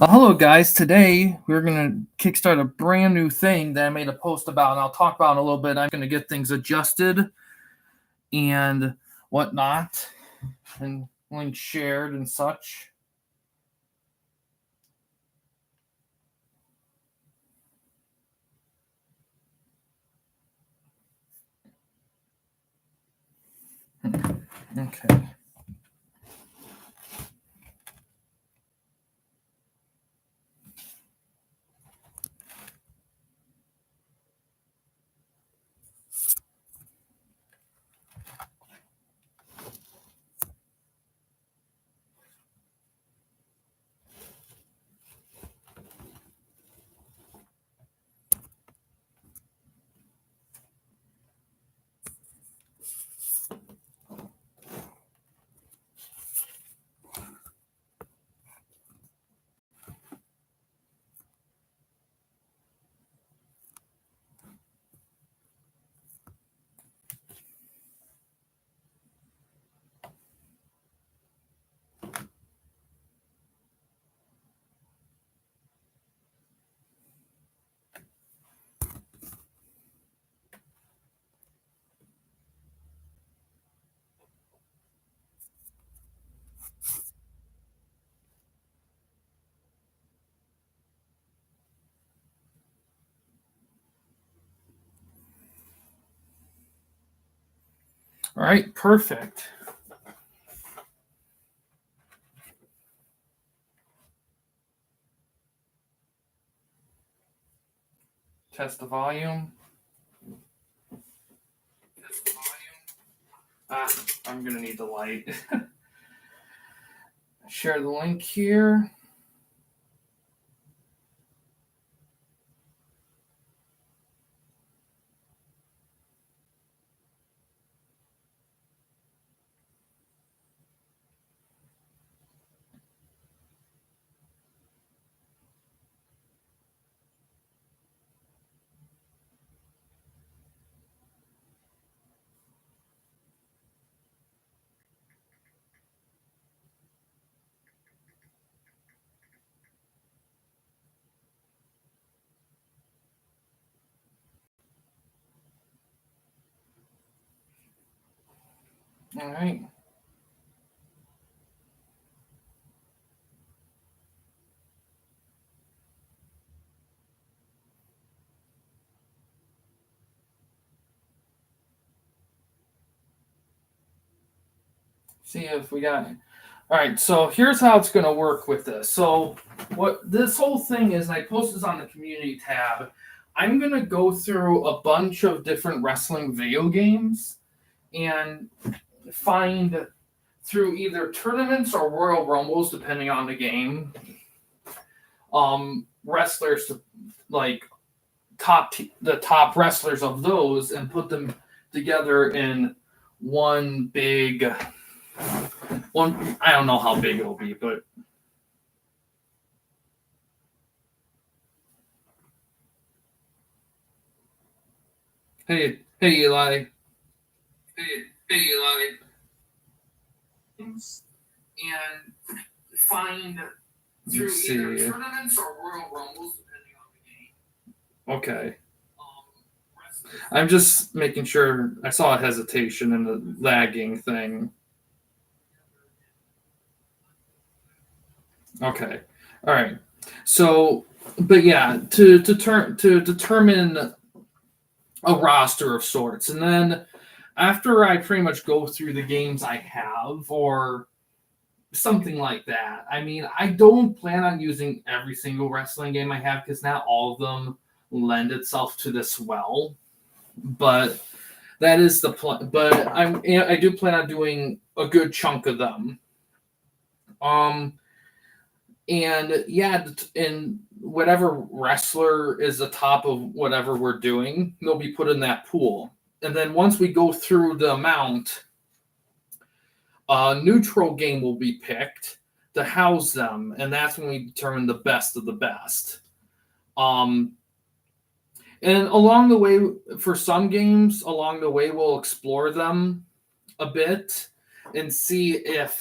Hello, guys. Today we're going to kickstart a brand new thing that I made a post about, and I'll talk about in a little bit. I'm going to get things adjusted and whatnot, and links shared and such. Okay. All right, perfect. Test the volume. I'm going to need the light. Share the link here. All right. See if we got. All right, so here's how it's going to work with this. So what this whole thing is, and I post this on the community tab. I'm going to go through a bunch of different wrestling video games and find through either tournaments or Royal Rumbles, depending on the game, wrestlers to like the top wrestlers of those and put them together in one big one. I don't know how big it'll be, but hey Eli. Hey Eli. And find through either tournaments or Royal Rumbles, depending on the game. Okay. I'm just making sure. I saw a hesitation in the lagging thing. Okay. All right. So, but yeah, to determine a roster of sorts, and then after I pretty much go through the games I have, or something like that. I mean, I don't plan on using every single wrestling game I have because not all of them lend itself to this well. But that is the plan. But I do plan on doing a good chunk of them. And yeah, and whatever wrestler is the top of whatever we're doing, they'll be put in that pool. And then once we go through the amount, a neutral game will be picked to house them, and that's when we determine the best of the best. And along the way, for some games, along the way, we'll explore them a bit and see if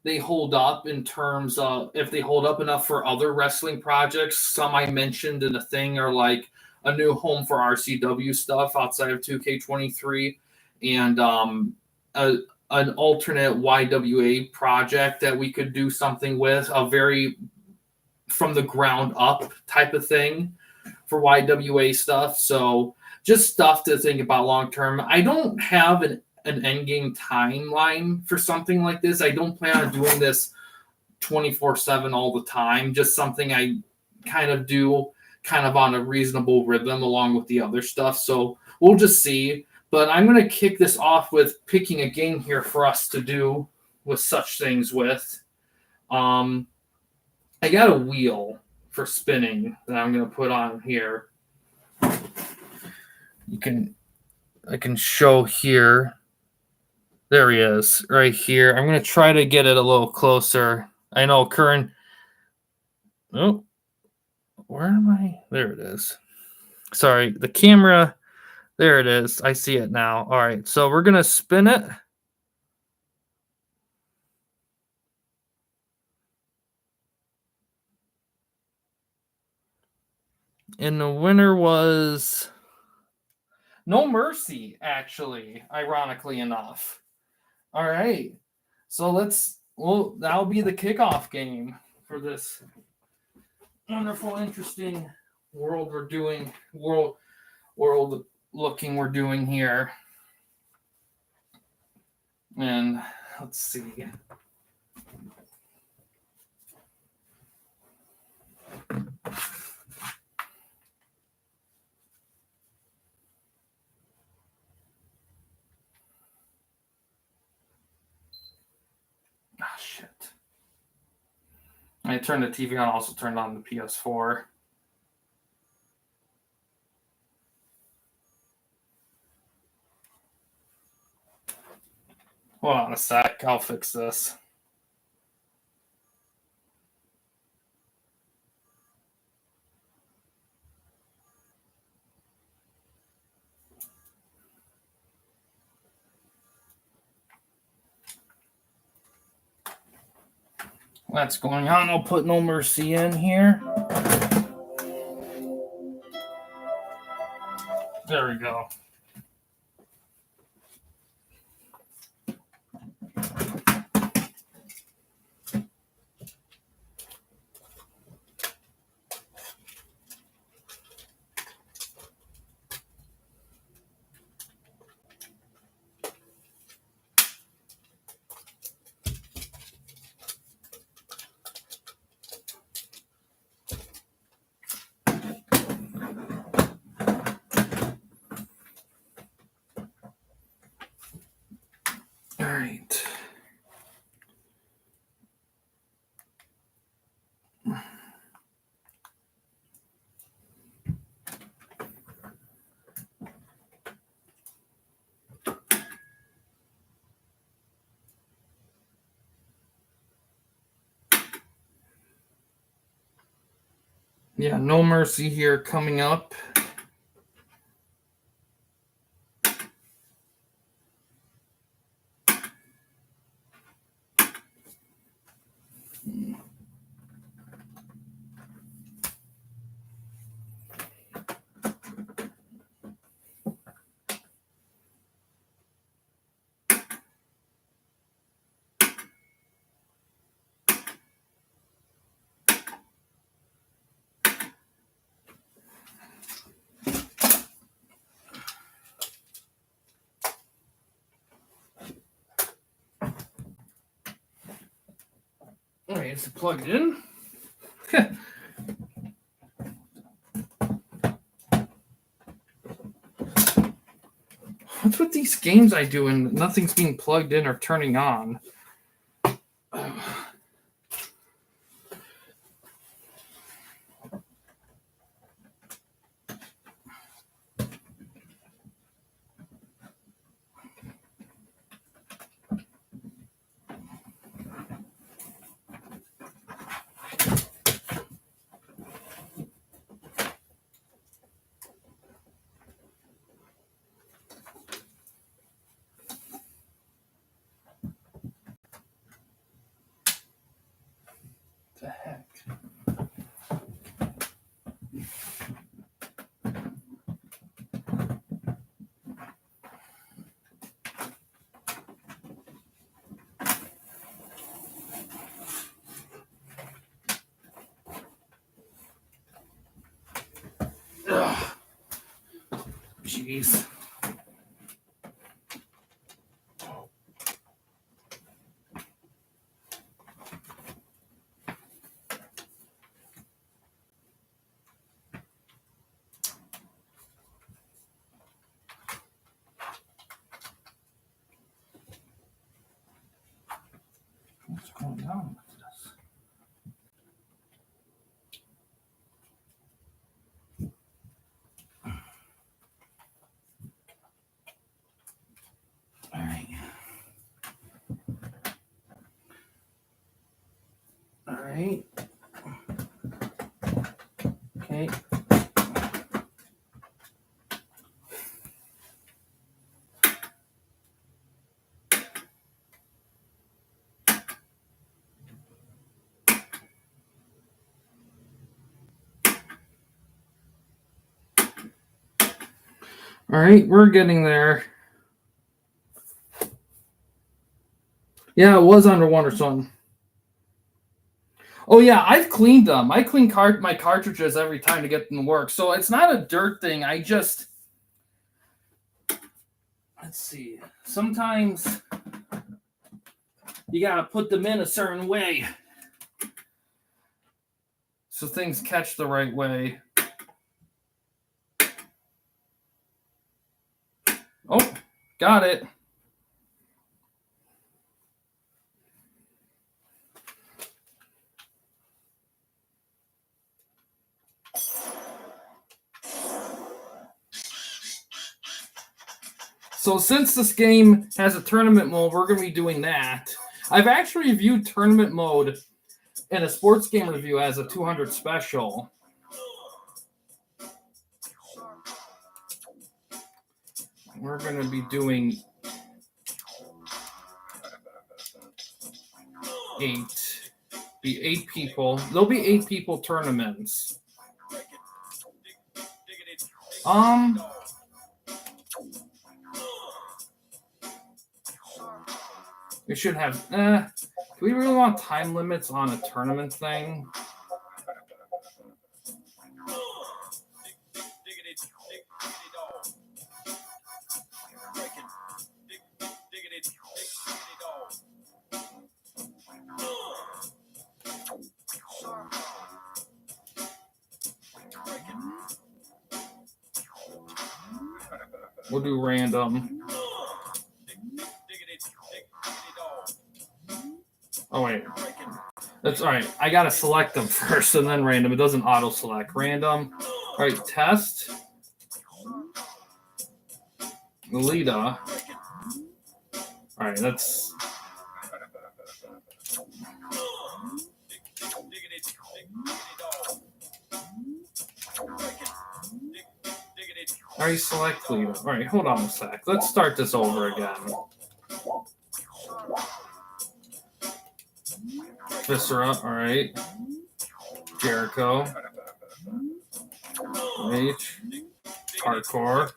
they hold up in terms of if they hold up enough for other wrestling projects. Some I mentioned in the thing are like a new home for RCW stuff outside of 2K23 and an alternate YWA project that we could do something with, a very from the ground up type of thing for YWA stuff. So just stuff to think about long term. I don't have an end game timeline for something like this. I don't plan on doing this 24/7 all the time. Just something I kind of do kind of on a reasonable rhythm along with the other stuff. So we'll just see. But I'm going to kick this off with picking a game here for us to do with such things with. I got a wheel for spinning that I'm going to put on here. I can show here. There he is, right here. I'm going to try to get it a little closer. I know, Curran. Oh, where am I? There it is. Sorry, the camera. There it is. I see it now. All right, so we're going to spin it. And the winner was No Mercy, actually, ironically enough. All right. So that'll be the kickoff game for this wonderful, interesting world we're doing here. And let's see. Ah, shit. I turned the TV on, also turned on the PS4. Hold on a sec. I'll fix this. That's going on. I'll put No Mercy in here. There we go. All right. Yeah, No Mercy here coming up. All right, it's plugged in. What's with these games I do and nothing's being plugged in or turning on? the heck? Ugh. Jeez. What's going on with this? All right. All right. Okay. All right, we're getting there. Yeah, it was under Wonderson. Oh yeah, I've cleaned them. I clean my cartridges every time to get them to work. So it's not a dirt thing. I just, let's see. Sometimes you gotta put them in a certain way so things catch the right way. Oh, got it. So since this game has a tournament mode, we're going to be doing that. I've actually reviewed tournament mode in a sports game review as a 200 special. We're going to be doing 8 people. There'll be 8 people tournaments. We should have. Do we really want time limits on a tournament thing? We'll do random. Oh, wait. That's all right. I got to select them first and then random. It doesn't auto-select. Random. All right, test. Lita. All right, that's... All right, select Lita. All right, hold on a sec. Let's start this over again. Viscera, all right. Jericho. H. Hardcore.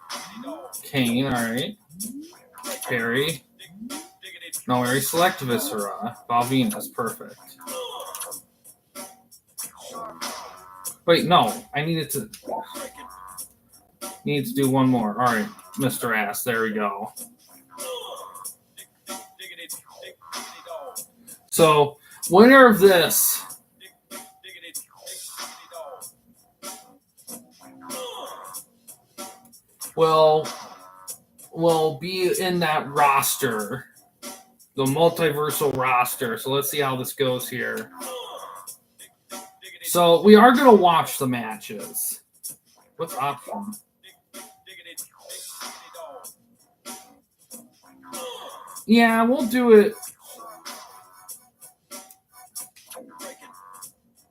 Kane, all right. Perry. No, I already select Viscera. Valvinus, perfect. Wait, no. I needed to do one more. All right, Mr. Ass. There we go. So, winner of this will be in that roster, the multiversal roster. So let's see how this goes here. So we are going to watch the matches. What's option? Yeah, we'll do it.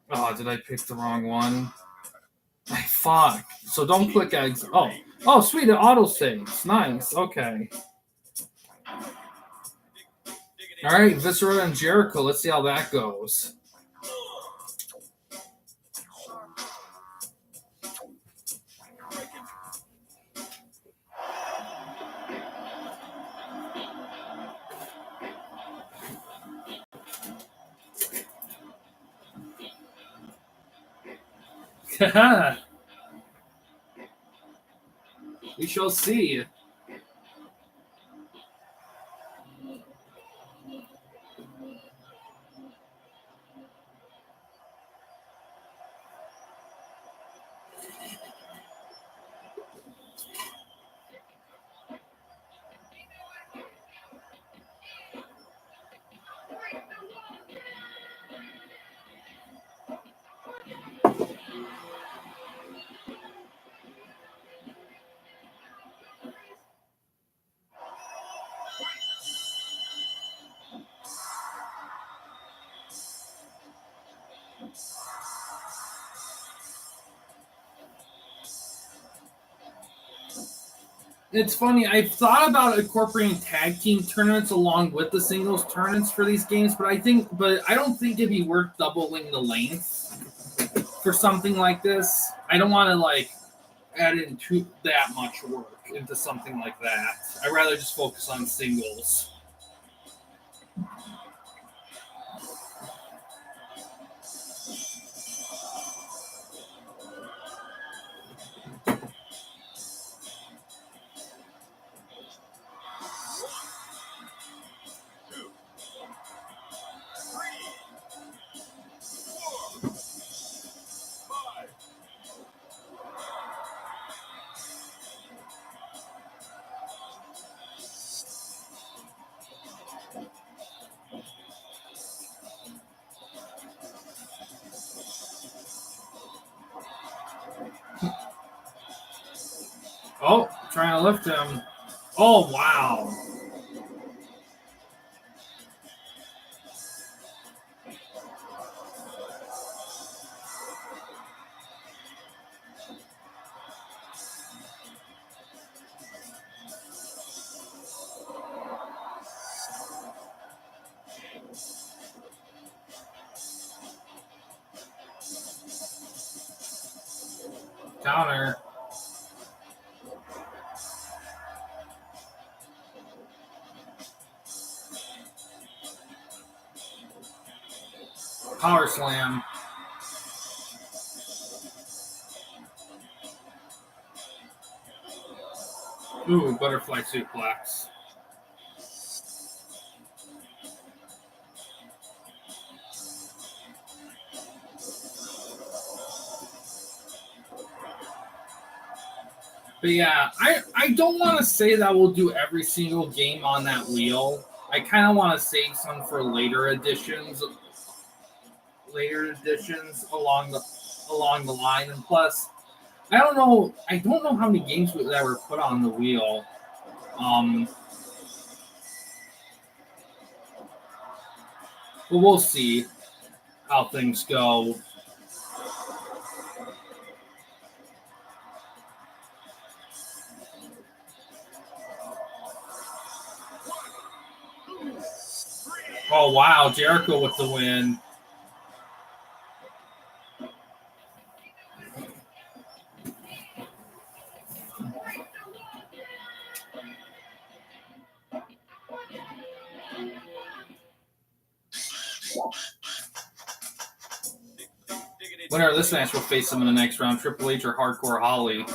Oh, did I pick the wrong one? Fuck. So don't click eggs. Oh, sweet. It auto-saves. Nice. Okay. All right, Viscera and Jericho. Let's see how that goes. We shall see. It's funny. I've thought about incorporating tag team tournaments along with the singles tournaments for these games, but I don't think it'd be worth doubling the length for something like this. I don't want to like add in that much work into something like that. I'd rather just focus on singles. Oh, trying to lift him. Oh, wow. Counter. Power slam. Ooh, butterfly suplex. But yeah, I don't want to say that we'll do every single game on that wheel. I kind of want to save some for later editions along the line. And plus, I don't know how many games that were put on the wheel. But we'll see how things go. Oh wow, Jericho with the win. Winner of this match will face him in the next round, Triple H or Hardcore Holly.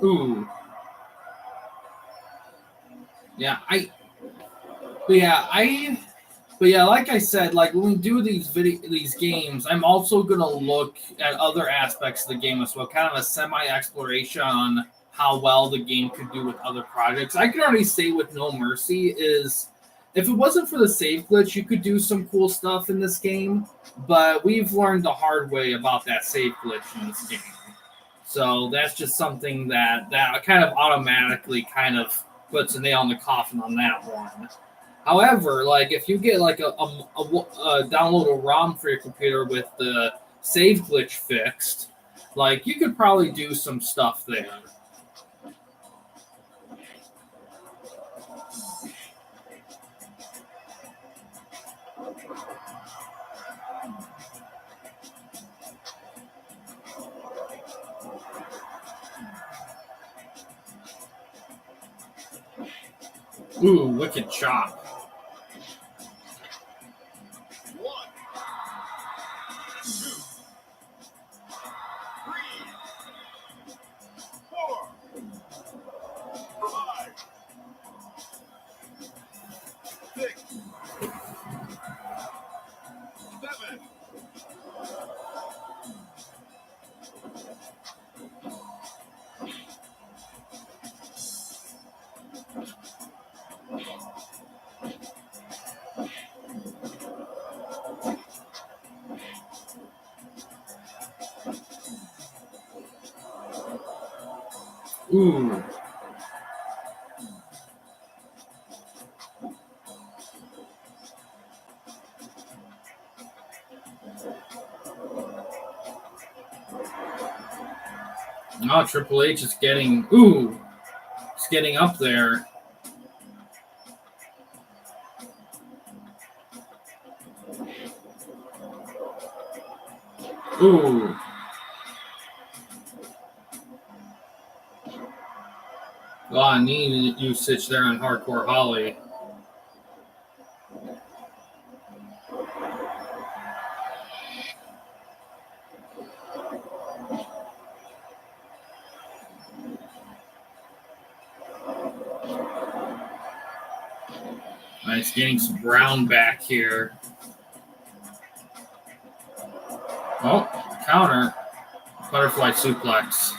Ooh. Yeah, I But yeah, like I said, like when we do these games, I'm also gonna look at other aspects of the game as well, kind of a semi-exploration on how well the game could do with other projects. I can already say with No Mercy is if it wasn't for the save glitch, you could do some cool stuff in this game, but we've learned the hard way about that save glitch in this game. So that's just something that kind of automatically kind of puts a nail in the coffin on that one. However, like if you get like download a ROM for your computer with the save glitch fixed, like you could probably do some stuff there. Ooh, wicked chop. Ooh. Oh, Triple H is getting it's getting up there. Ooh. A lot of knee usage there on Hardcore Holly. Nice, getting some ground back here. Oh, counter. Butterfly suplex.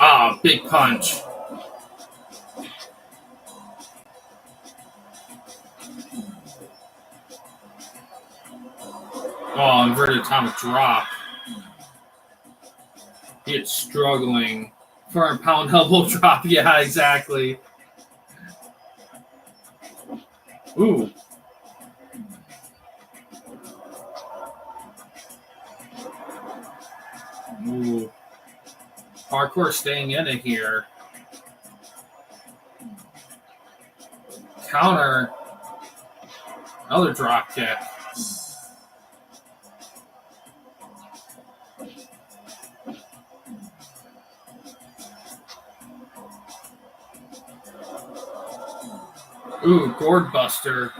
Ah, big punch. Oh, inverted atomic drop. It's struggling for a pound elbow drop. Yeah, exactly. Ooh. Ooh. Hardcore staying in it here. Counter. Another drop kick. Ooh, gourd buster.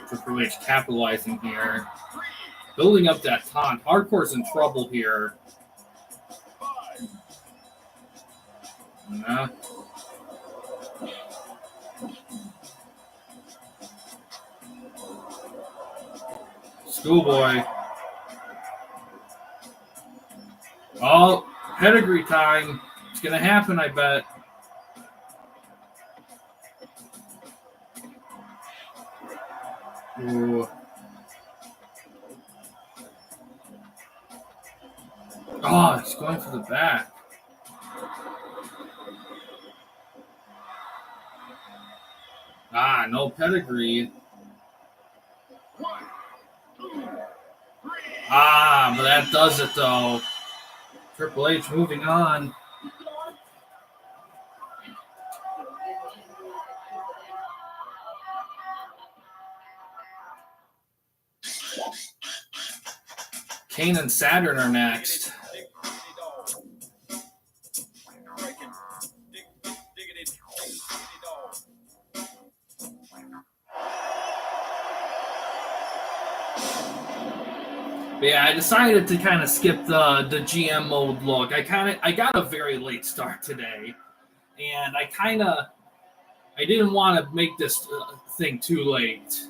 Triple H capitalizing here. Building up that taunt. Hardcore's in trouble here. Nah. Schoolboy. Oh, pedigree time. It's going to happen, I bet. Ooh. Oh, he's going for the back. Ah, no pedigree. Ah, but that does it, though. Triple H moving on. Kane and Saturn are next. But yeah, I decided to kind of skip the GM mode look. I got a very late start today, and I didn't want to make this thing too late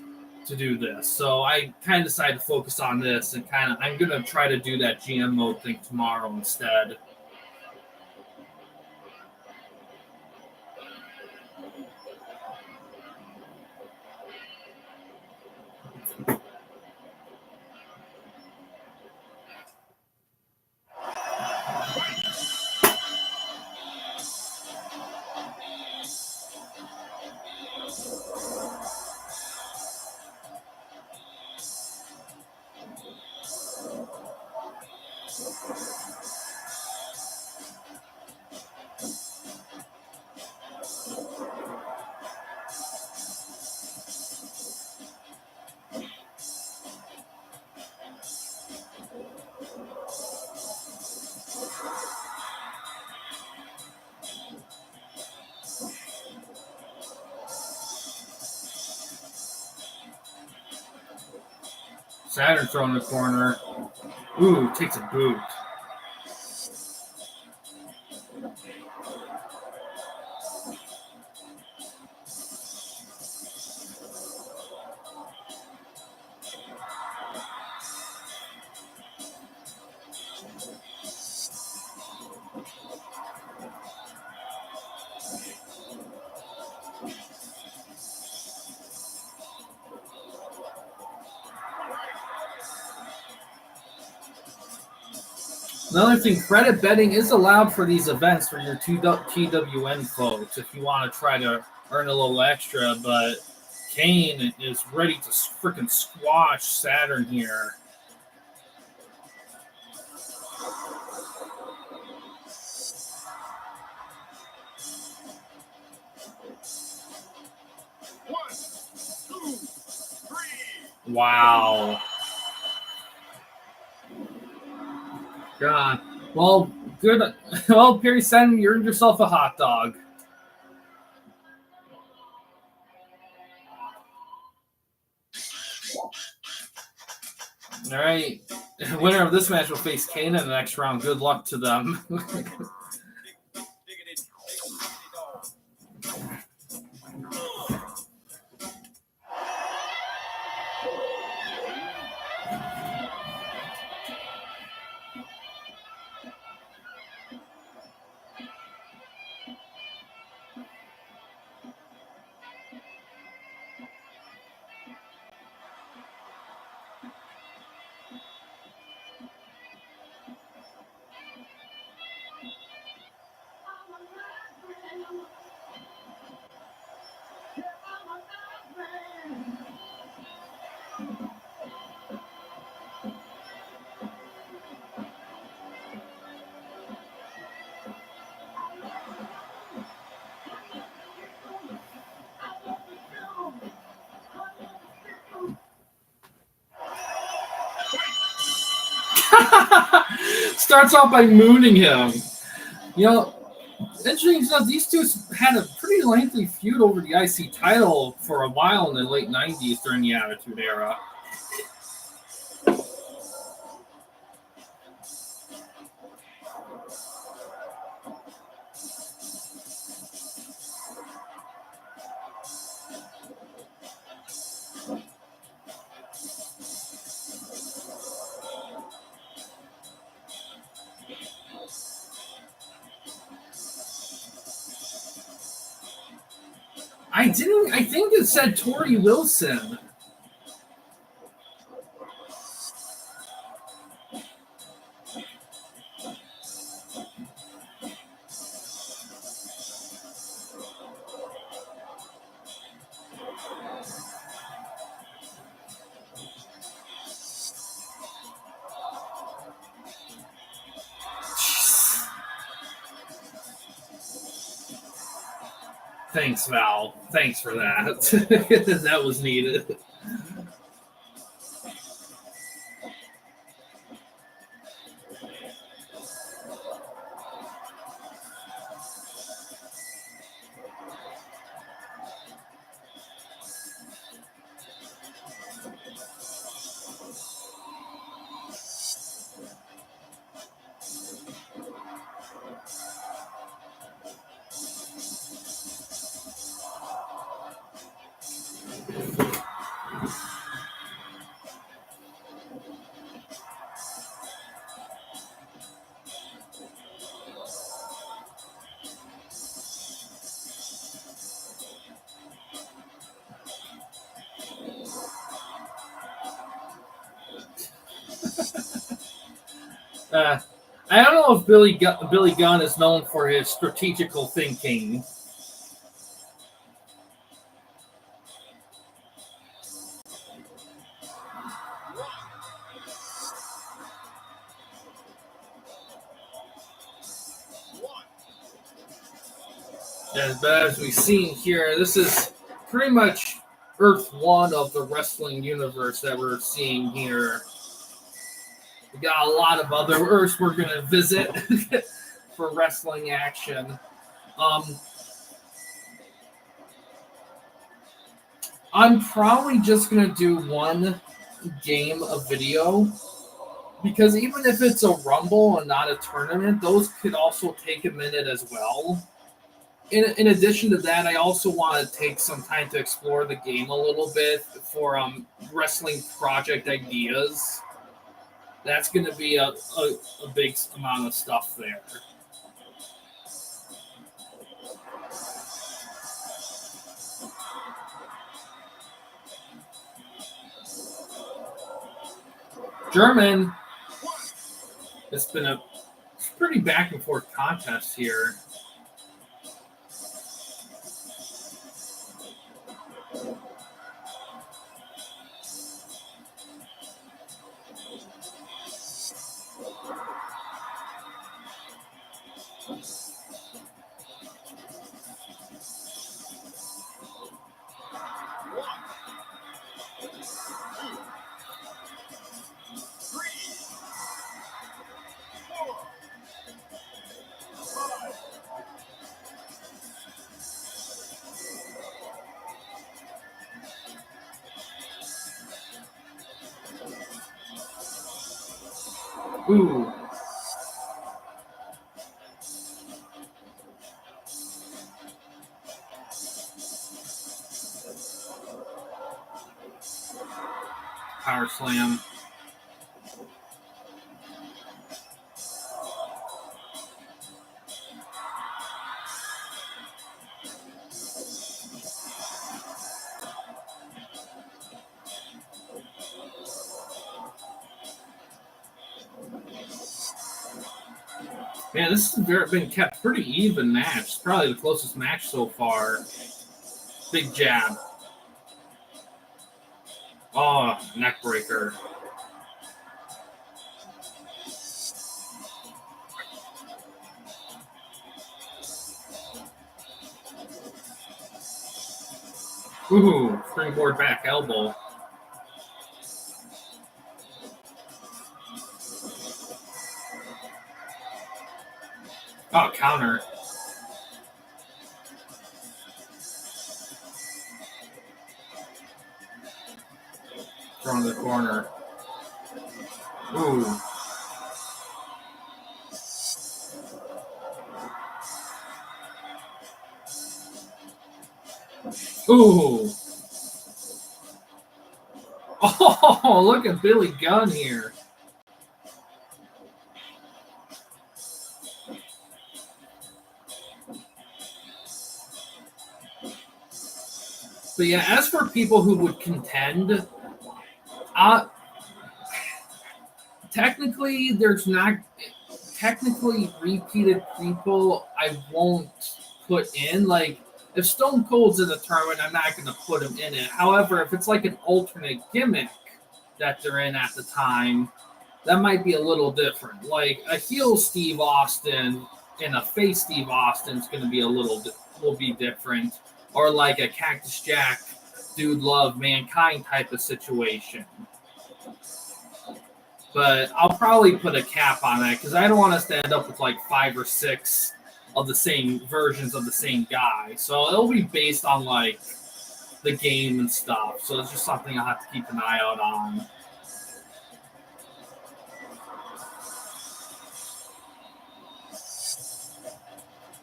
to do this. So I kind of decided to focus on this, and I'm going to try to do that GM mode thing tomorrow instead. Saturn throwing the corner. Ooh, takes a boot. Another thing, credit betting is allowed for these events for your TWN folks if you want to try to earn a little extra, but Kane is ready to freaking squash Saturn here. Wow. God. Well, good. Well, Perry Saturn, you earned yourself a hot dog. All right. Winner of this match will face Kane in the next round. Good luck to them. Starts off by mooning him. You know, interesting enough, these two had a pretty lengthy feud over the IC title for a while in the late 90s during the Attitude Era. I think it said Tori Wilson. Thanks, Val. Thanks for that. That was needed. I don't know if Billy Gunn is known for his strategical thinking. But as we've seen here, this is pretty much Earth 1 of the wrestling universe that we're seeing here. We got a lot of other Earths we're going to visit for wrestling action. I'm probably just going to do one game of video, because even if it's a Rumble and not a tournament, those could also take a minute as well. In addition to that, I also want to take some time to explore the game a little bit for wrestling project ideas. That's going to be a big amount of stuff there. German. It's been a pretty back and forth contest here. Ooh. Power slam. Man, this has been kept pretty even match. It's probably the closest match so far. Big jab. Oh, neck breaker. Ooh, springboard back elbow. Oh, counter. From the corner. Ooh. Ooh. Oh, look at Billy Gunn here. But yeah, as for people who would contend, technically repeated people I won't put in. Like, if Stone Cold's in the tournament, I'm not going to put him in it. However, if it's like an alternate gimmick that they're in at the time, that might be a little different. Like a heel Steve Austin and a face Steve Austin is going to be will be different. Or like a Cactus Jack, Dude Love, Mankind type of situation. But I'll probably put a cap on that because I don't want us to end up with like 5 or 6 of the same versions of the same guy. So it'll be based on like the game and stuff. So it's just something I'll have to keep an eye out on.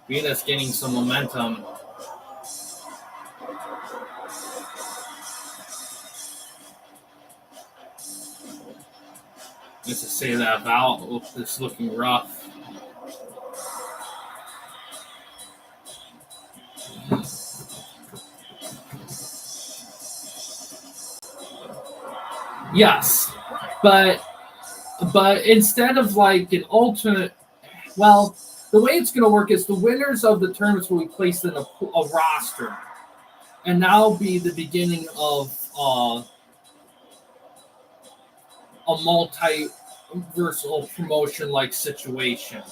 Venus gaining some momentum. Just to say that about it's looking rough. Yes, but instead of like an alternate, well, the way it's going to work is the winners of the tournaments will be placed in a roster, and that'll be the beginning of a multi-versal promotion like situation.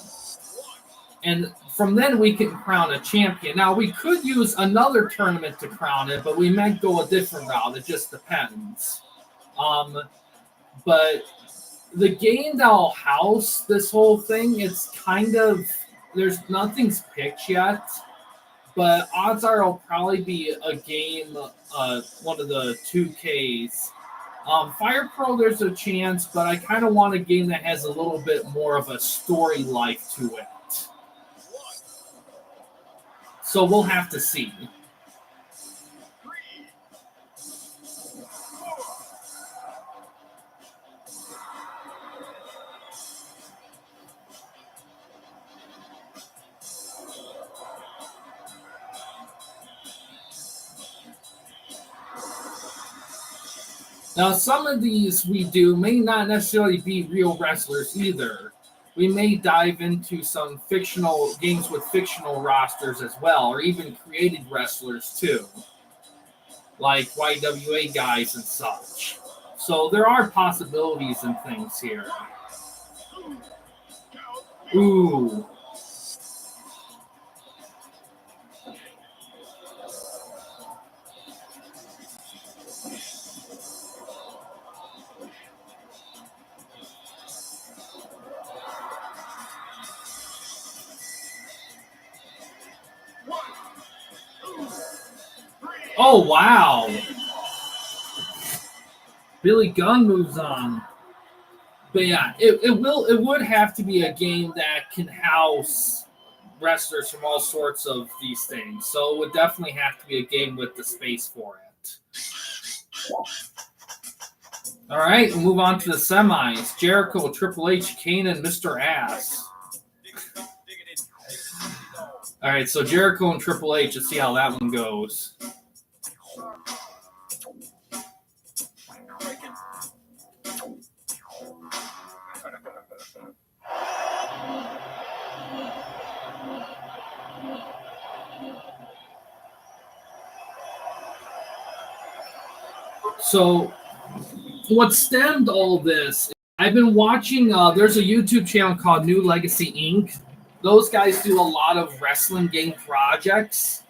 And from then we can crown a champion. Now we could use another tournament to crown it, but we might go a different route. It just depends. But the game that'll house this whole thing, it's kind of nothing's picked yet, but odds are it'll probably be a game, one of the 2Ks. Fire Pro, there's a chance, but I kind of want a game that has a little bit more of a story life to it. So we'll have to see. Now, some of these we do may not necessarily be real wrestlers either. We may dive into some fictional games with fictional rosters as well, or even created wrestlers too, like YWA guys and such. So there are possibilities and things here. Ooh. Oh, wow. Billy Gunn moves on. But yeah, it would have to be a game that can house wrestlers from all sorts of these things. So it would definitely have to be a game with the space for it. All right, we'll move on to the semis. Jericho, Triple H, Kane, and Mr. Ass. All right, so Jericho and Triple H, let's see how that one goes. So what stemmed all this, I've been watching, there's a YouTube channel called New Legacy Inc. Those guys do a lot of wrestling game projects.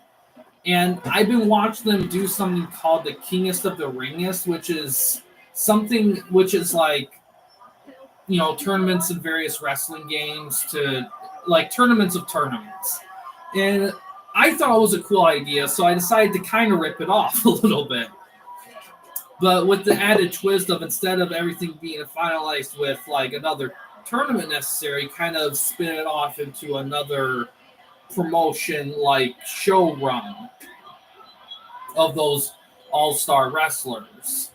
And I've been watching them do something called the Kingest of the Ringest, which is something which is like, you know, tournaments in various wrestling games to like tournaments of tournaments. And I thought it was a cool idea, so I decided to kind of rip it off a little bit. But with the added twist of instead of everything being finalized with like another tournament necessary, kind of spin it off into another promotion like show run of those all-star wrestlers.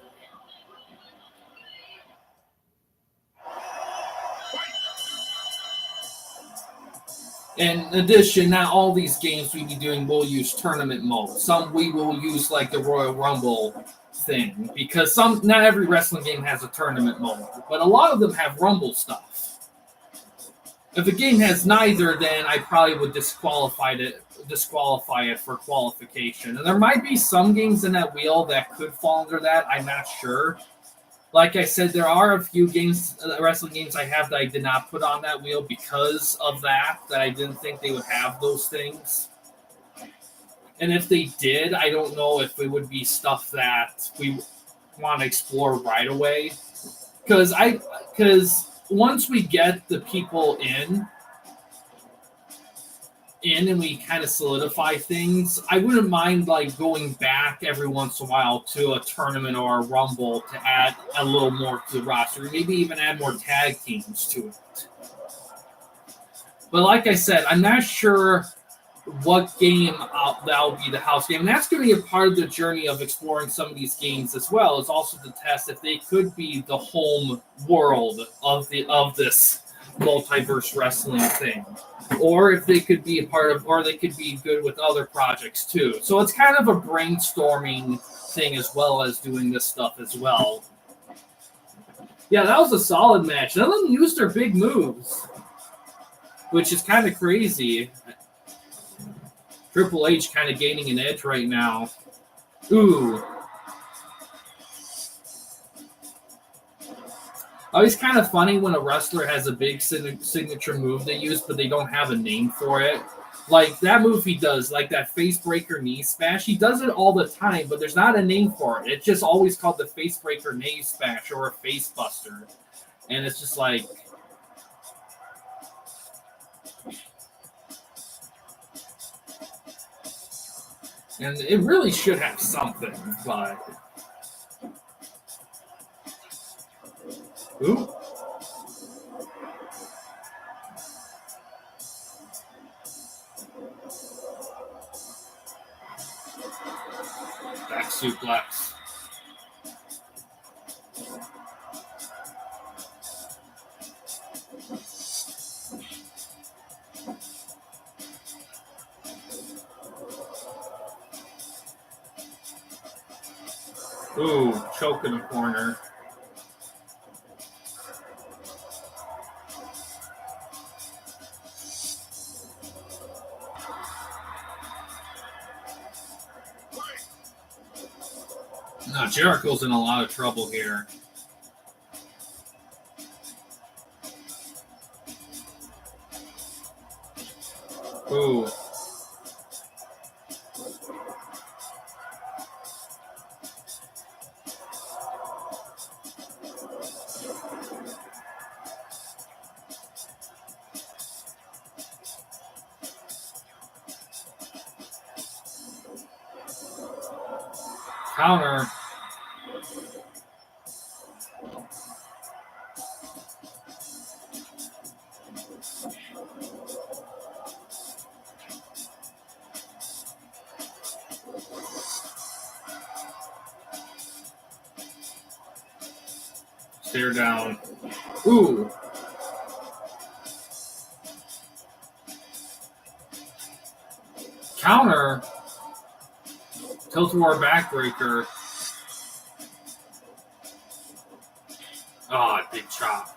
In addition, not all these games we be doing will use tournament mode. Some we will use like the Royal Rumble thing, because not every wrestling game has a tournament mode, but a lot of them have Rumble stuff. If a game has neither, then I probably would disqualify it for qualification. And there might be some games in that wheel that could fall under that. I'm not sure. Like I said, there are a few games, wrestling games I have that I did not put on that wheel because of that I didn't think they would have those things. And if they did, I don't know if it would be stuff that we want to explore right away. Because once we get the people in and we kind of solidify things, I wouldn't mind like going back every once in a while to a tournament or a rumble to add a little more to the roster, maybe even add more tag teams to it. But like I said, I'm not sure what game that'll be the house game. And that's going to be a part of the journey of exploring some of these games as well. Is also to test if they could be the home world of this multiverse wrestling thing, or if they could be a part of, or they could be good with other projects too. So it's kind of a brainstorming thing as well as doing this stuff as well. Yeah, that was a solid match. None of them used their big moves, which is kind of crazy. Triple H kind of gaining an edge right now. Ooh. Always kind of funny when a wrestler has a big signature move they use, but they don't have a name for it. Like that move he does, like that face breaker knee smash. He does it all the time, but there's not a name for it. It's just always called the face breaker knee smash or a face buster. And it's just like... And it really should have something, but... Ooh. Back suplex. Ooh, choke in the corner. No, Jericho's in a lot of trouble here. Ooh. Counter. Stare down. Ooh. Counter. Tilt-a-war backbreaker. Oh, big chop.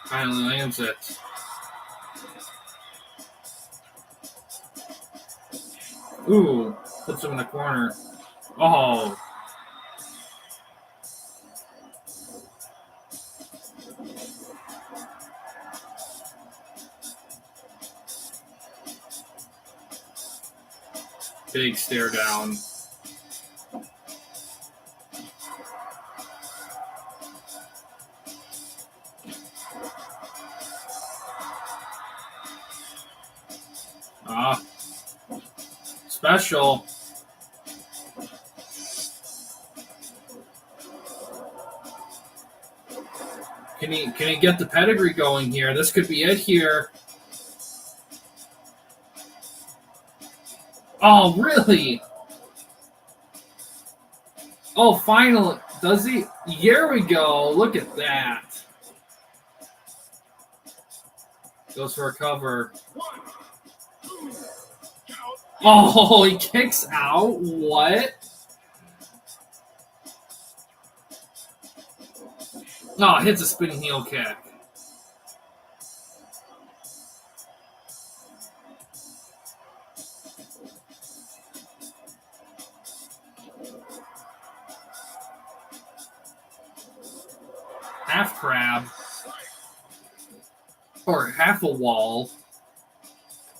Finally lands it. Ooh, puts him in the corner. Oh. Big stare down. Special. Can he get the pedigree going here? This could be it here. Oh, really? Oh, finally. Does he? Here we go. Look at that. Goes for a cover. Oh, he kicks out? What? Oh, hits a spinning heel kick. Half crab. Or half a wall.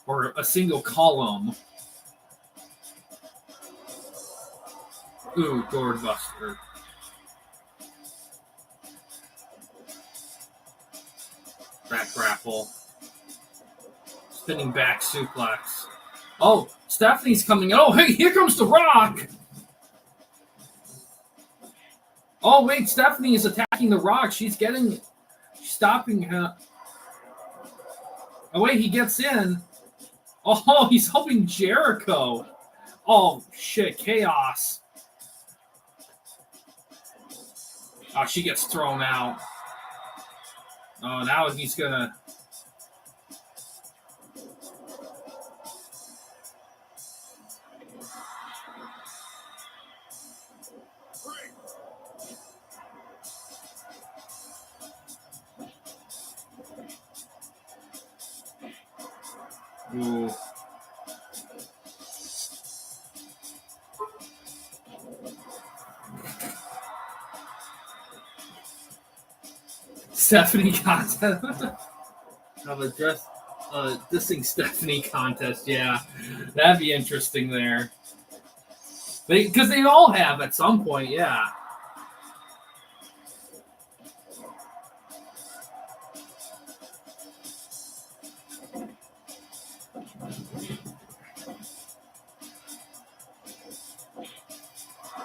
Or a single column. Ooh, gourd buster. Back grapple. Spinning back suplex. Oh, Stephanie's coming. Oh, hey, here comes The Rock. Oh, wait, Stephanie is attacking The Rock. She's stopping her. Oh, wait, he gets in. Oh, he's helping Jericho. Oh, shit, chaos. Oh, she gets thrown out. Oh, now he's gonna... Ooh. Stephanie contest. Of a dissing Stephanie contest, yeah. That'd be interesting there. Because they all have at some point, yeah.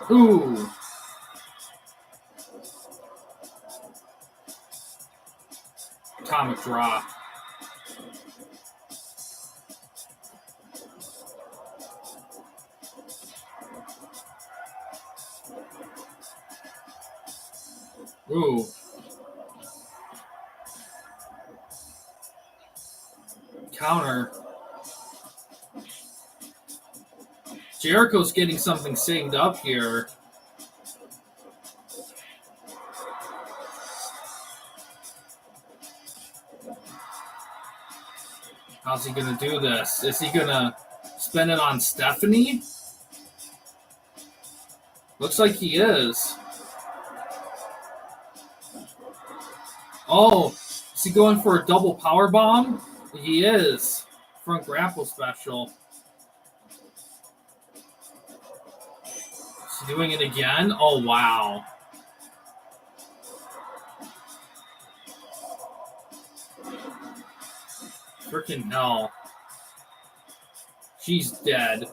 Ooh. Atomic drop. Ooh. Counter. Jericho's getting something saved up here. How's he going to do this? Is he going to spend it on Stephanie? Looks like he is. Oh, is he going for a double power bomb? He is. Front grapple special. Is he doing it again? Oh, wow. Freaking hell. She's dead.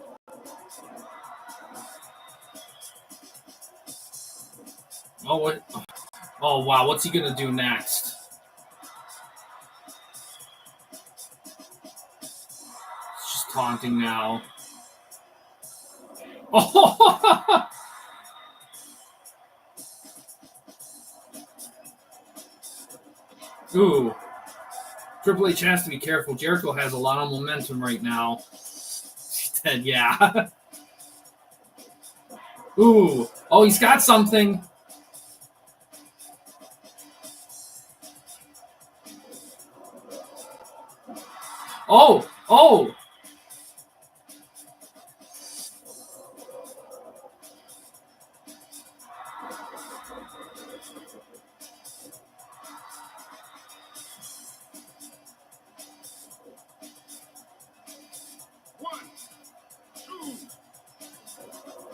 Oh, what? Oh, wow. What's he going to do next? She's taunting now. Oh! Ooh. Triple H has to be careful. Jericho has a lot of momentum right now. She's dead, yeah. Ooh. Oh, he's got something. Oh! Oh!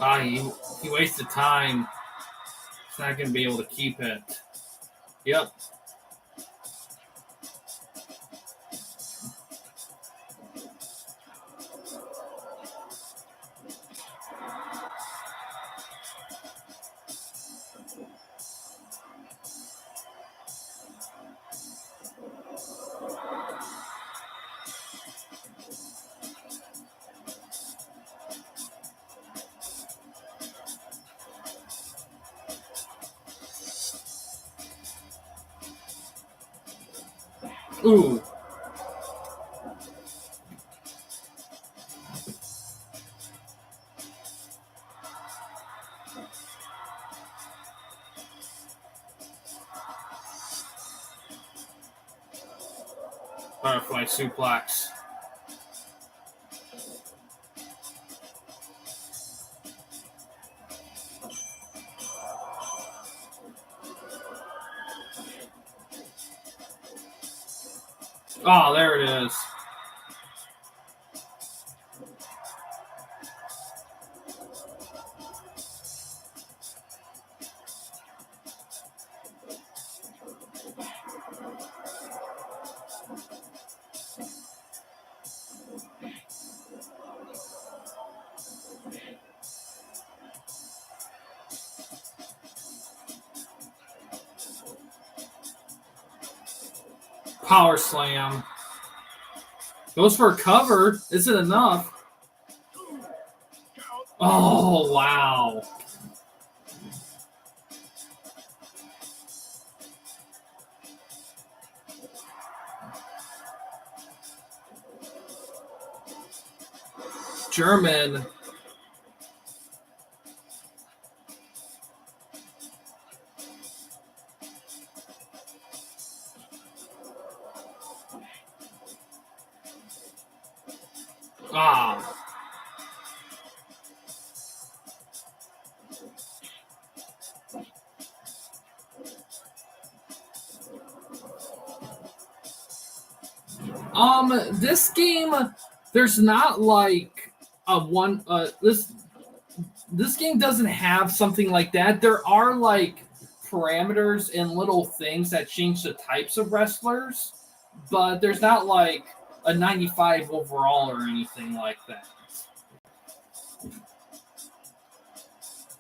Ah, he wasted time. He's not going to be able to keep it. Yep. Ooh. Butterfly suplex. Oh, there it is. Power slam. Goes for a cover. Is it enough? Oh, wow. German. Ah. This game, there's not like a one. This game doesn't have something like that. There are like parameters and little things that change the types of wrestlers, but there's not like a 95 overall or anything like that.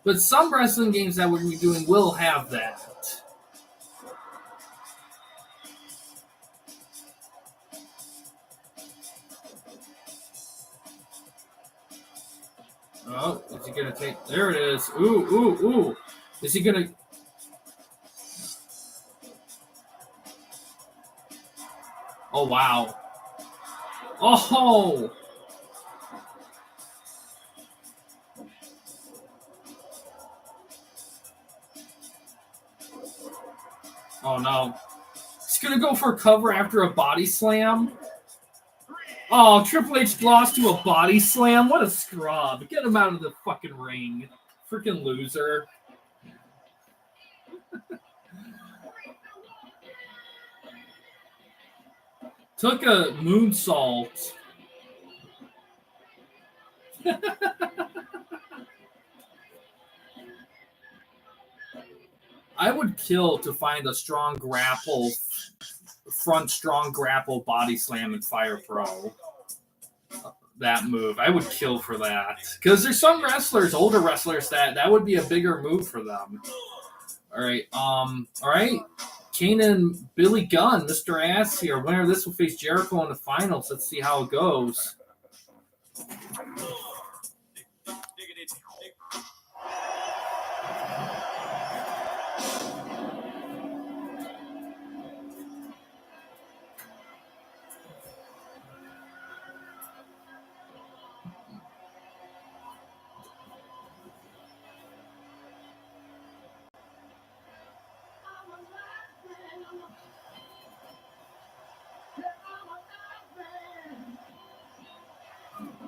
But some wrestling games that we're doing will have that. Oh, is he gonna take? There it is. Ooh, ooh, ooh. Is he gonna? Oh wow. Oh. Oh no. He's gonna go for a cover after a body slam. Oh, Triple H lost to a body slam. What a scrub. Get him out of the fucking ring. Freaking loser. Took a moonsault. I would kill to find a strong grapple, front strong grapple body slam in Fire Pro. That move. I would kill for that. Because there's some wrestlers, older wrestlers, that would be a bigger move for them. Alright, alright. Kane and Billy Gunn, Mr. Ass here. Winner of this will face Jericho in the finals. Let's see how it goes.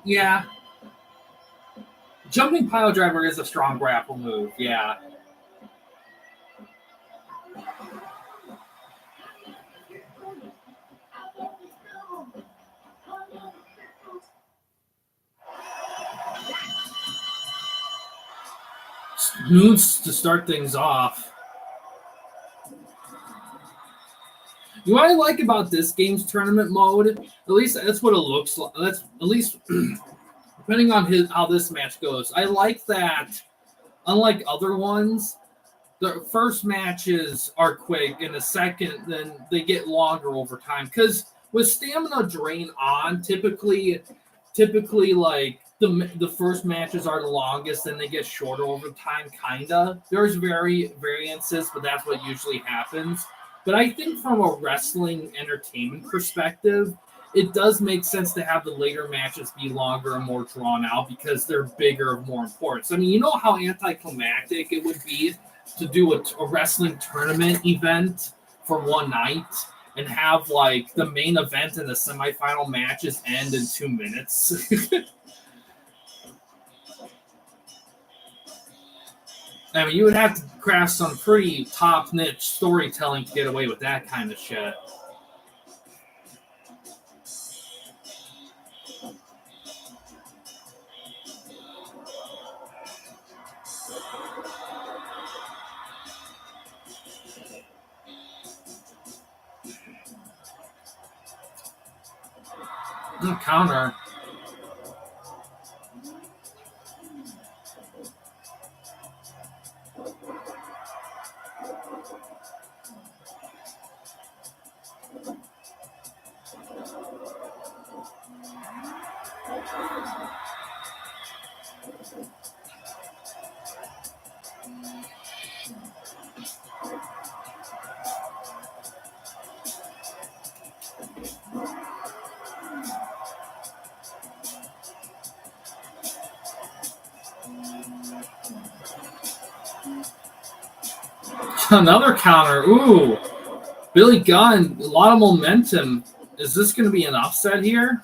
Yeah. Jumping pile driver is a strong grapple move, yeah. Moves to start things off. What I like about this game's tournament mode, at least that's what it looks like. That's at least depending on how this match goes. I like that. Unlike other ones, the first matches are quick, and the second, then they get longer over time. Because with stamina drain on, typically like the first matches are the longest, and they get shorter over time. Kinda. There's variances, but that's what usually happens. But I think from a wrestling entertainment perspective, it does make sense to have the later matches be longer and more drawn out because they're bigger and more important. So, I mean, you know how anticlimactic it would be to do a wrestling tournament event for one night and have like the main event and the semifinal matches end in 2 minutes. I mean, you would have to craft some pretty top niche storytelling to get away with that kind of shit. Counter. Another counter. Ooh. Billy Gunn, a lot of momentum. Is this going to be an upset here?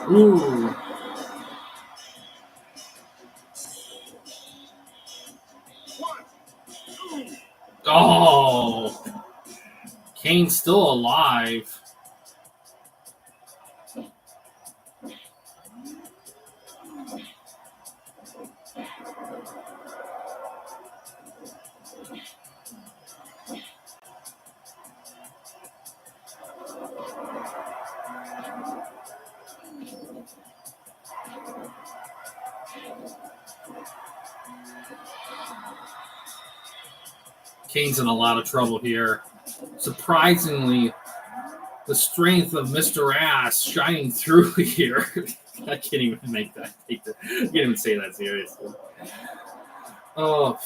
Ooh. Oh. Kane's still alive. Kane's in a lot of trouble here. Surprisingly, the strength of Mr. Ass shining through here. I can't even make that. I can't even say that seriously. Oh.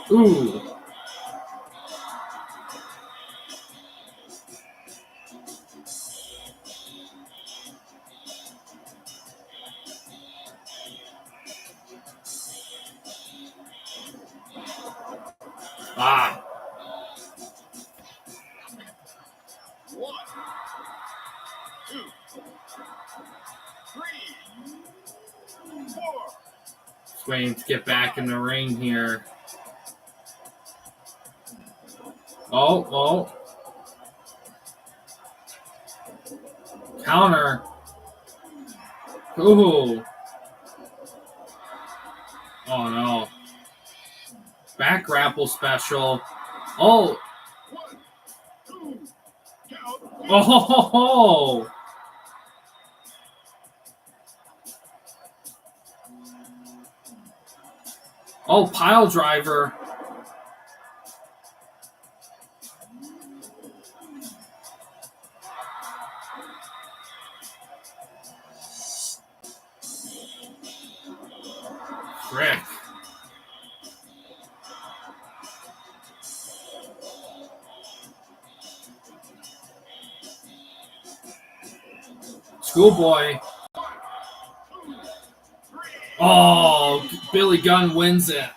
Ooh. Ah. 1, 2, 3, 4. Waiting to get back in the ring here. Oh. Counter. Ooh. Oh, no. Back grapple special. Oh. 1, 2, count. Oh. Oh, pile driver. Frick. Schoolboy. Oh, Billy Gunn wins it.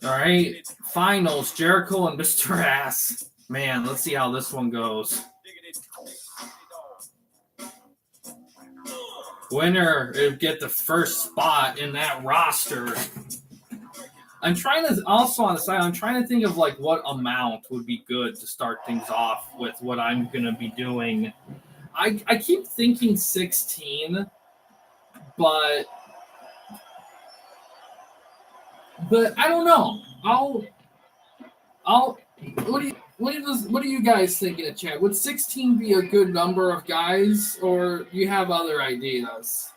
All right, finals, Jericho and Mr. Ass. Man, let's see how this one goes. Winner will get the first spot in that roster. I'm trying to also on the side. I'm trying to think of like what amount would be good to start things off with. What I'm gonna be doing. I keep thinking 16, but I don't know. I'll. What do you guys think in the chat? Would 16 be a good number of guys, or do you have other ideas?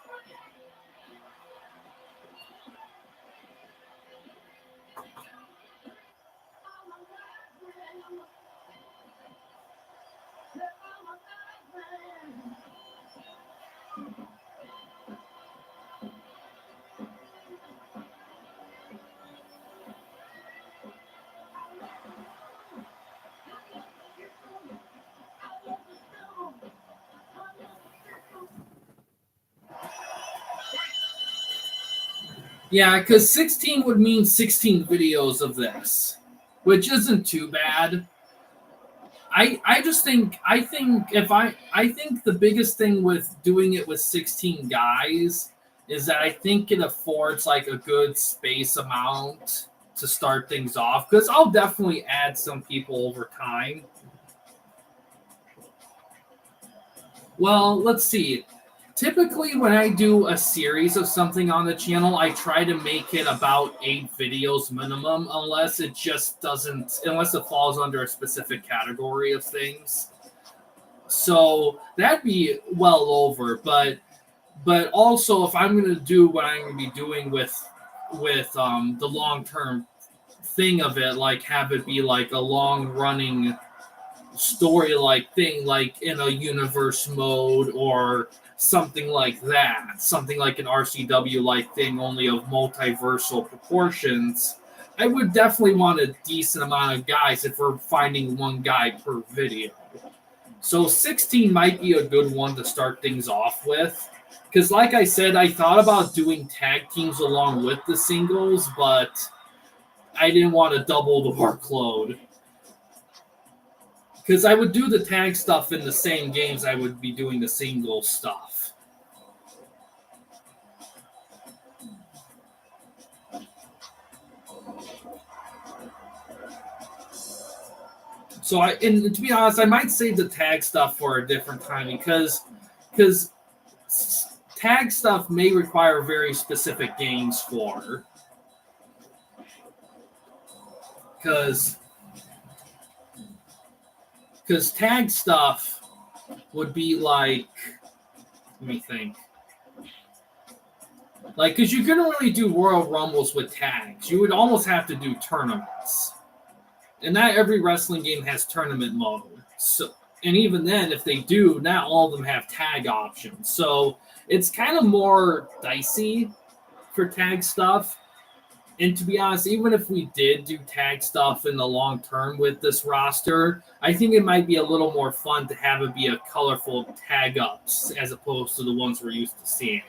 Yeah, because 16 would mean 16 videos of this, which isn't too bad. I just think I think the biggest thing with doing it with 16 guys is that I think it affords like a good space amount to start things off, because I'll definitely add some people over time. Well, let's see. Typically, when I do a series of something on the channel, I try to make it about 8 videos minimum, unless it just doesn't, unless it falls under a specific category of things. So that'd be well over. But also, if I'm going to do what I'm going to be doing with the long term thing of it, like have it be like a long running story like thing, like in a universe mode or something like that, something like an RCW like thing, only of multiversal proportions, I would definitely want a decent amount of guys if we're finding one guy per video. So 16 might be a good one to start things off with. Because, like I said, I thought about doing tag teams along with the singles, but I didn't want to double the workload. Because I would do the tag stuff in the same games I would be doing the single stuff. So and to be honest, I might save the tag stuff for a different time because tag stuff may require very specific games for. Because tag stuff would be like, let me think. Like, because you couldn't really do Royal Rumbles with tags. You would almost have to do tournaments. And not every wrestling game has tournament mode. So, and even then, if they do, not all of them have tag options. So it's kind of more dicey for tag stuff. And to be honest, even if we did do tag stuff in the long term with this roster, I think it might be a little more fun to have it be a colorful tag ups as opposed to the ones we're used to seeing.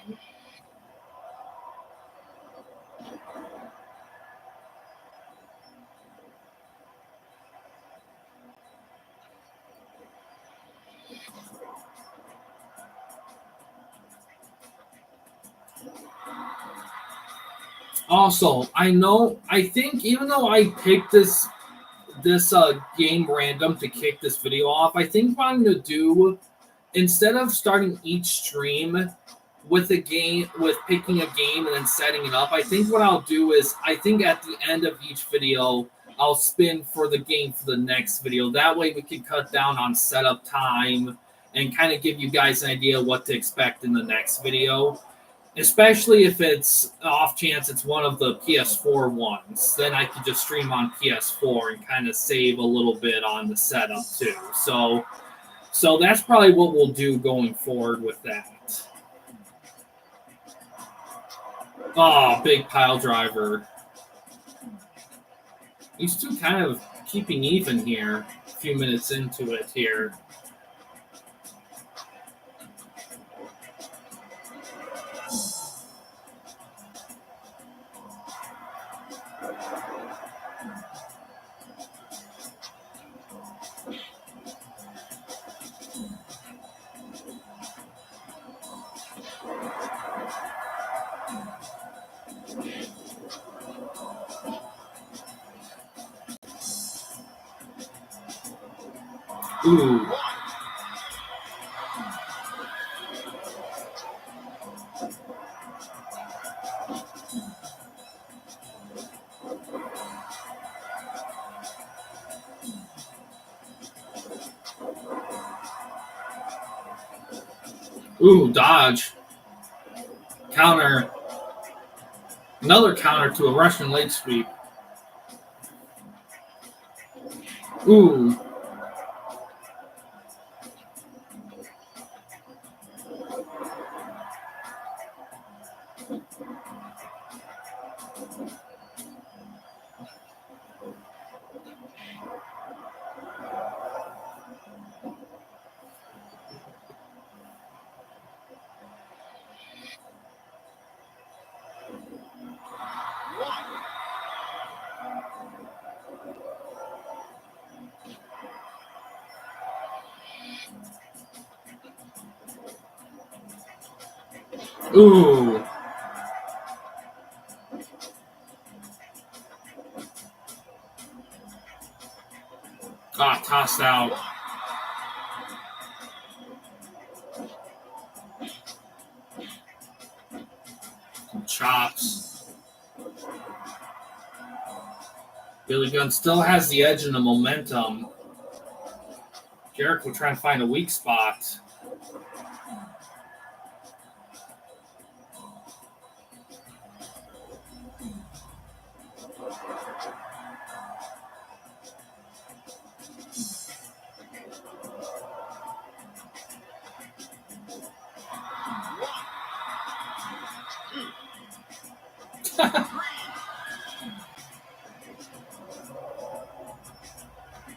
Also, I think even though I picked this game random to kick this video off, I think what I'm going to do, instead of starting each stream with a game, with picking a game and then setting it up, I think what I'll do is, I think at the end of each video, I'll spin for the game for the next video. That way we can cut down on setup time and kind of give you guys an idea of what to expect in the next video. Especially if it's off chance it's one of the PS4 ones, then I could just stream on PS4 and kind of save a little bit on the setup too. So that's probably what we'll do going forward with that. Oh, big pile driver. These two kind of keeping even here. A few minutes into it here. Ooh. Ooh, dodge. Counter. Another counter to a Russian leg sweep. Ooh. Ooh. Ah, tossed out. Some chops. Billy Gunn still has the edge and the momentum. Jericho trying to find a weak spot.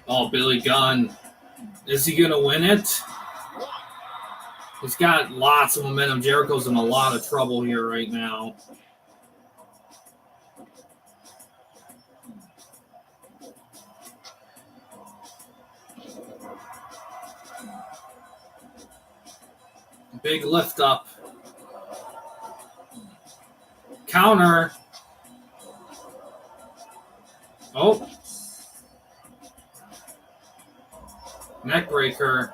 Oh, Billy Gunn. Is he going to win it? He's got lots of momentum. Jericho's in a lot of trouble here right now. Big lift up. Counter. Oh. Neck breaker.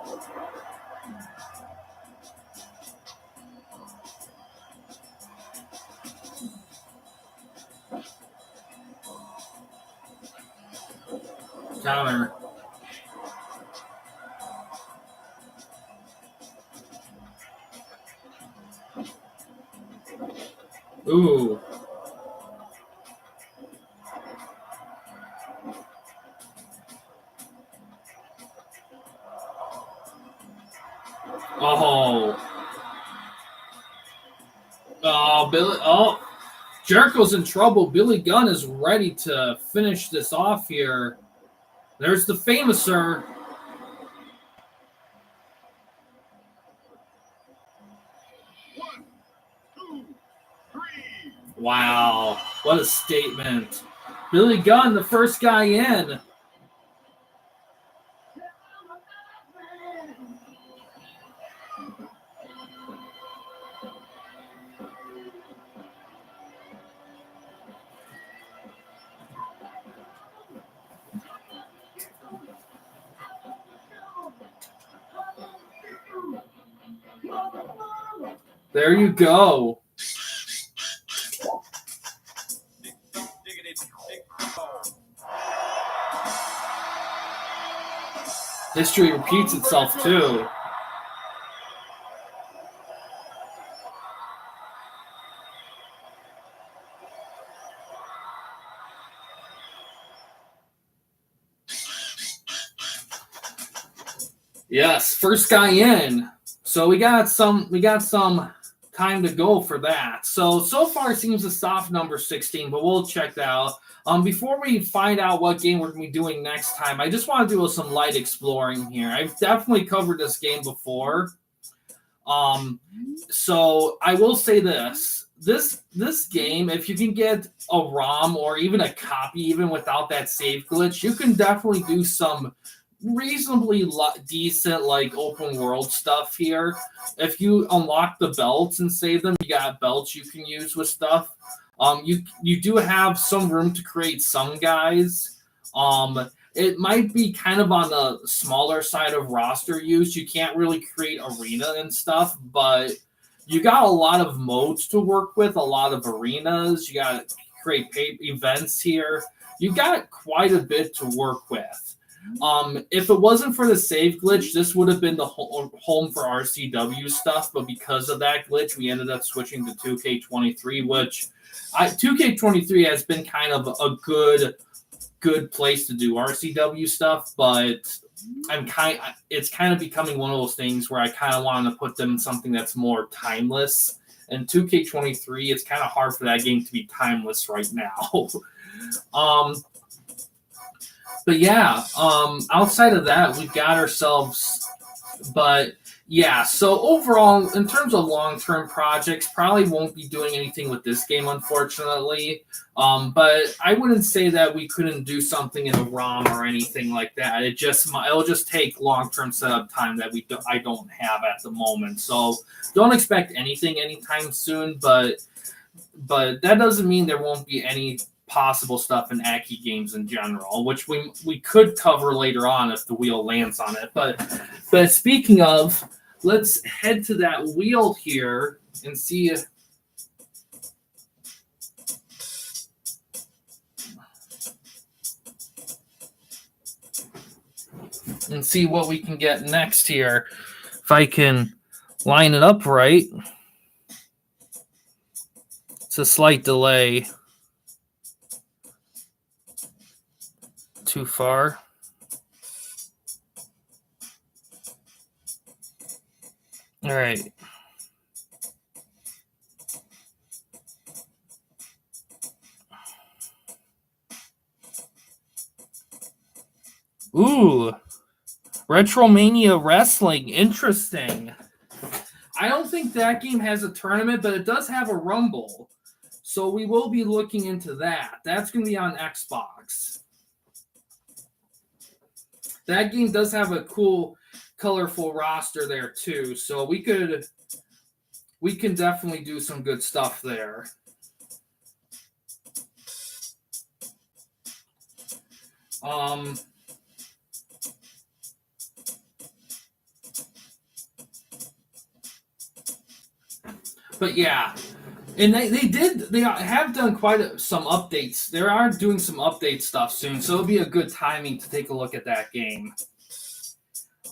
Counter. Ooh. Oh. Oh, Billy. Oh. Jericho's in trouble. Billy Gunn is ready to finish this off here. There's the famouser. One, two, three. Wow. What a statement. Billy Gunn, the first guy in. There you go. History repeats itself, too. Yes, first guy in. So we got some time to go for that. So far it seems a soft number 16, but we'll check that out. Before we find out what game we're going to be doing next time, I just want to do some light exploring here. I've definitely covered this game before. So I will say this. This game, if you can get a ROM or even a copy, even without that save glitch, you can definitely do some reasonably decent like open world stuff here. If you unlock the belts and save them, you got belts you can use with stuff. You do have some room to create some guys. It might be kind of on the smaller side of roster use. You can't really create arena and stuff, but you got a lot of modes to work with, a lot of arenas. You got to create events here. You got quite a bit to work with. If it wasn't for the save glitch, this would have been the home for RCW stuff, but because of that glitch, we ended up switching to 2K23, which 2K23 has been kind of a good place to do RCW stuff, but it's kind of becoming one of those things where I kind of want to put them in something that's more timeless. And 2K23, it's kind of hard for that game to be timeless right now. But yeah, outside of that, we've got ourselves. But Yeah, so overall, in terms of long-term projects, probably won't be doing anything with this game, unfortunately. But I wouldn't say that we couldn't do something in a ROM or anything like that. It'll just take long-term setup time that I don't have at the moment. So don't expect anything anytime soon. But that doesn't mean there won't be any possible stuff in Aki games in general, which we could cover later on if the wheel lands on it. But speaking of, let's head to that wheel here and see what we can get next here. If I can line it up right. It's a slight delay. Too far. All right. Ooh. Retromania Wrestling. Interesting. I don't think that game has a tournament, but it does have a Rumble. So we will be looking into that. That's going to be on Xbox. That game does have a cool, colorful roster there too. So we can definitely do some good stuff there. But yeah, and they have done some updates. They are doing some update stuff soon, so it'll be a good timing to take a look at that game.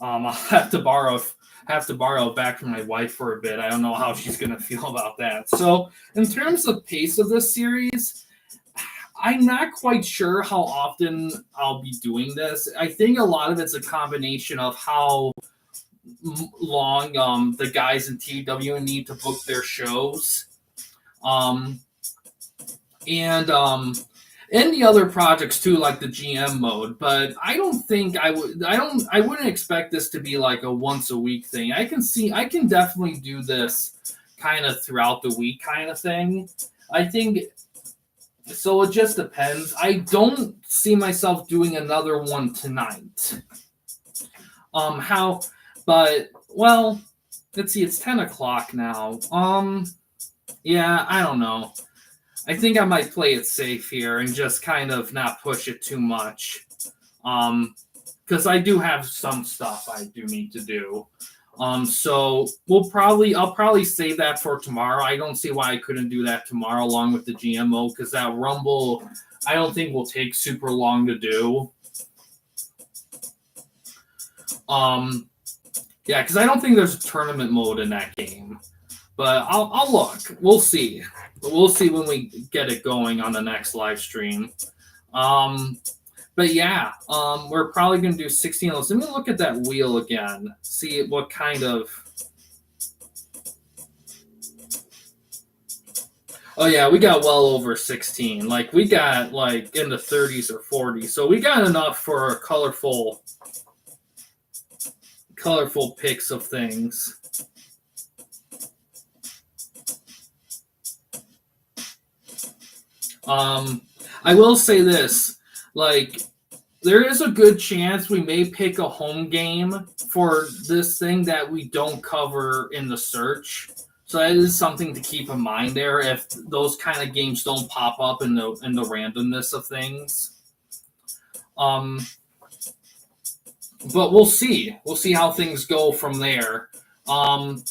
I'll have to borrow it back from my wife for a bit. I don't know how she's gonna feel about that. So in terms of pace of this series, I'm not quite sure how often I'll be doing this. I think a lot of it's a combination of how long the guys in TW need to book their shows, and the other projects too, like the GM mode. But I don't think I wouldn't expect this to be like a once a week thing. I can definitely do this kind of throughout the week kind of thing. I think so. It just depends. I don't see myself doing another one tonight. But, well, let's see, it's 10 o'clock now. Yeah, I don't know. I think I might play it safe here and just kind of not push it too much. Because I do have some stuff I do need to do. So I'll probably save that for tomorrow. I don't see why I couldn't do that tomorrow along with the GMO, because that Rumble, I don't think will take super long to do. Yeah, because I don't think there's a tournament mode in that game. But I'll look. We'll see. We'll see when we get it going on the next live stream. But yeah, we're probably going to do 16 of those. Let me look at that wheel again. See what kind of... Oh yeah, we got well over 16. Like, we got like in the 30s or 40s. So we got enough for a colorful picks of things. I will say this, like, there is a good chance we may pick a home game for this thing that we don't cover in the search. So that is something to keep in mind there if those kind of games don't pop up in the randomness of things. But we'll see. We'll see how things go from there. Trying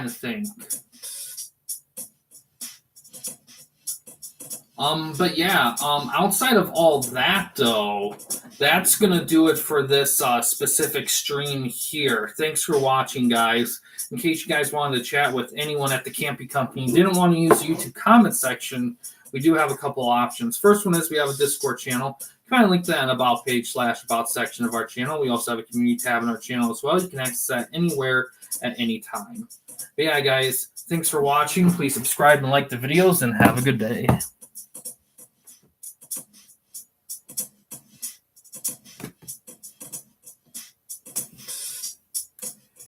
to think. But yeah, outside of all that, though, that's going to do it for this specific stream here. Thanks for watching, guys. In case you guys wanted to chat with anyone at the Campy Company and didn't want to use the YouTube comment section, we do have a couple options. First one is we have a Discord channel. Kind of link that in About page / About section of our channel. We also have a community tab in our channel as well. You can access that anywhere at any time. But yeah, guys, thanks for watching. Please subscribe and like the videos, and have a good day.